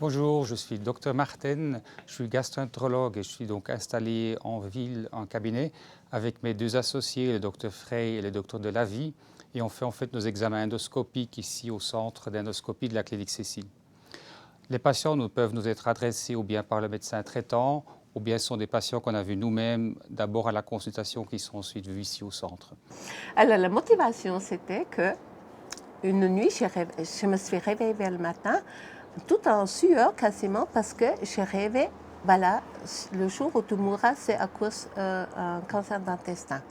Bonjour, je suis Dr Martin, je suis gastro-entérologue et je suis donc installé en ville en cabinet avec mes deux associés, le Dr Frey et le Dr Delavie, et on fait en fait nos examens endoscopiques ici au centre d'endoscopie de la clinique Cécile. Les patients peuvent nous être adressés ou bien par le médecin traitant, ou bien ce sont des patients qu'on a vus nous-mêmes d'abord à la consultation qui sont ensuite vus ici au centre. Alors la motivation, c'était que une nuit, je me suis réveillée vers le matin, tout en sueur quasiment, parce que j'ai rêvé, voilà, le jour où tu mourras, c'est à cause d'un cancer d'intestin.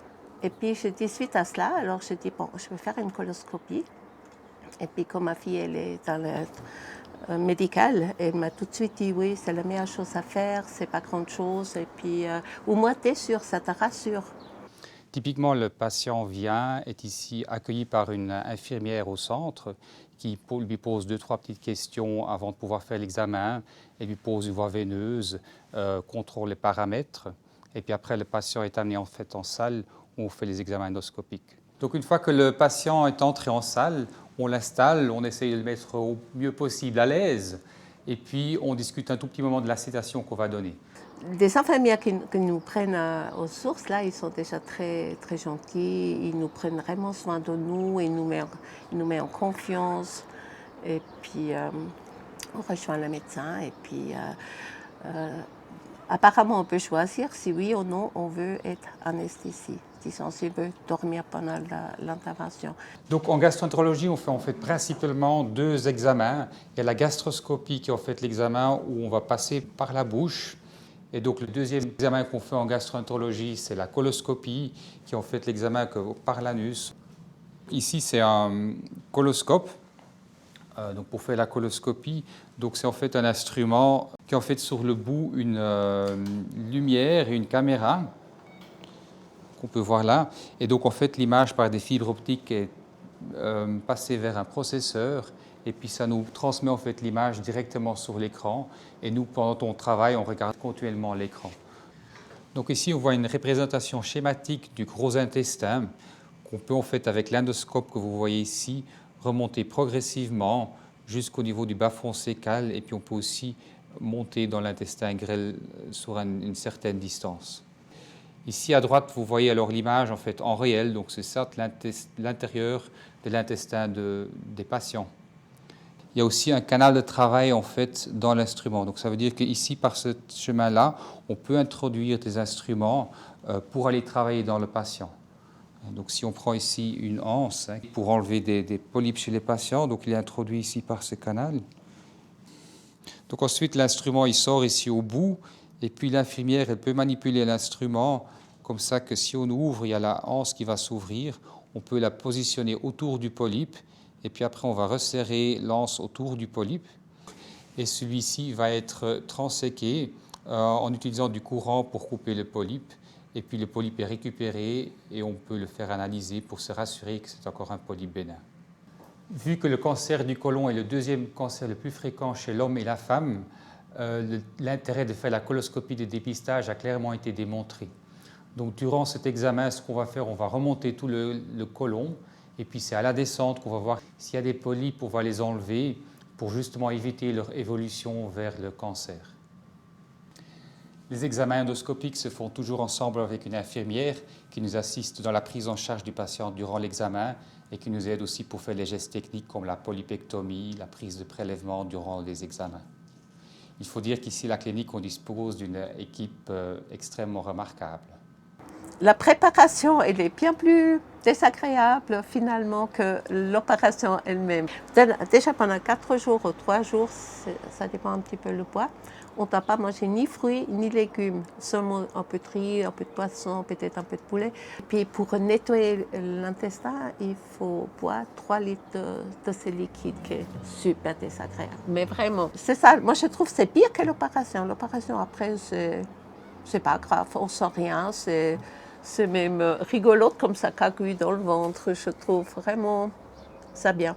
Et puis je dis suite à cela, alors je dis bon, je vais faire une coloscopie. Et puis comme ma fille, elle est dans le médical, elle m'a tout de suite dit oui, c'est la meilleure chose à faire, c'est pas grand chose. Et puis au moins t'es sûr, ça te rassure. Typiquement, le patient vient, est ici accueilli par une infirmière au centre qui lui pose 2-3 petites questions avant de pouvoir faire l'examen. Elle lui pose une voie veineuse, contrôle les paramètres. Et puis après, le patient est amené en fait en salle où on fait les examens endoscopiques. Donc une fois que le patient est entré en salle, on l'installe, on essaye de le mettre au mieux possible à l'aise. Et puis on discute un tout petit moment de la sédation qu'on va donner. Les infirmières qui nous prennent aux sources, là, ils sont déjà très, très gentils. Ils nous prennent vraiment soin de nous, ils nous mettent en confiance. Et puis, on rejoint le médecin. Et puis, apparemment, on peut choisir si oui ou non on veut être anesthésié. Disons, s'il veut dormir pendant l'intervention. Donc en gastroentérologie, on fait en fait principalement 2 examens. Il y a la gastroscopie qui est en fait l'examen où on va passer par la bouche. Et donc le deuxième examen qu'on fait en gastroentérologie, c'est la coloscopie, qui est en fait l'examen par l'anus. Ici, c'est un coloscope. Donc pour faire la coloscopie, donc c'est en fait un instrument qui a en fait sur le bout une lumière et une caméra qu'on peut voir là. Et donc en fait l'image par des fibres optiques est passée vers un processeur et puis ça nous transmet en fait l'image directement sur l'écran. Et nous, pendant on travaille, on regarde continuellement l'écran. Donc ici, on voit une représentation schématique du gros intestin qu'on peut en fait, avec l'endoscope que vous voyez ici, remonter progressivement jusqu'au niveau du bas-fond cécal et puis on peut aussi monter dans l'intestin grêle sur une certaine distance. Ici à droite, vous voyez alors l'image en fait en réel, donc c'est certes l'intérieur de l'intestin des patients. Il y a aussi un canal de travail en fait dans l'instrument. Donc ça veut dire qu'ici, par ce chemin-là, on peut introduire des instruments pour aller travailler dans le patient. Donc si on prend ici une anse pour enlever des polypes chez les patients, donc il est introduit ici par ce canal. Donc ensuite, l'instrument il sort ici au bout, et puis l'infirmière elle peut manipuler l'instrument comme ça que si on ouvre, il y a la anse qui va s'ouvrir, on peut la positionner autour du polype. Et puis après, on va resserrer l'anse autour du polype. Et celui-ci va être transséqué en utilisant du courant pour couper le polype. Et puis le polype est récupéré et on peut le faire analyser pour se rassurer que c'est encore un polype bénin. Vu que le cancer du côlon est le deuxième cancer le plus fréquent chez l'homme et la femme, l'intérêt de faire la coloscopie de dépistage a clairement été démontré. Donc durant cet examen, ce qu'on va faire, on va remonter tout le côlon et puis c'est à la descente qu'on va voir s'il y a des polypes, on va les enlever pour justement éviter leur évolution vers le cancer. Les examens endoscopiques se font toujours ensemble avec une infirmière qui nous assiste dans la prise en charge du patient durant l'examen et qui nous aide aussi pour faire les gestes techniques comme la polypectomie, la prise de prélèvement durant les examens. Il faut dire qu'ici, à la clinique, on dispose d'une équipe extrêmement remarquable. La préparation, elle est bien plus désagréable finalement que l'opération elle-même. Déjà pendant 4 jours ou 3 jours, ça dépend un petit peu le poids, on ne doit pas manger ni fruits ni légumes, seulement un peu de riz, un peu de poisson, peut-être un peu de poulet. Puis pour nettoyer l'intestin, il faut boire 3 litres de ce liquide qui est super désagréable. Mais vraiment, c'est ça, moi je trouve que c'est pire que l'opération. L'opération après, c'est pas grave, on sent rien, c'est même rigolo comme ça caguille dans le ventre, je trouve vraiment ça bien.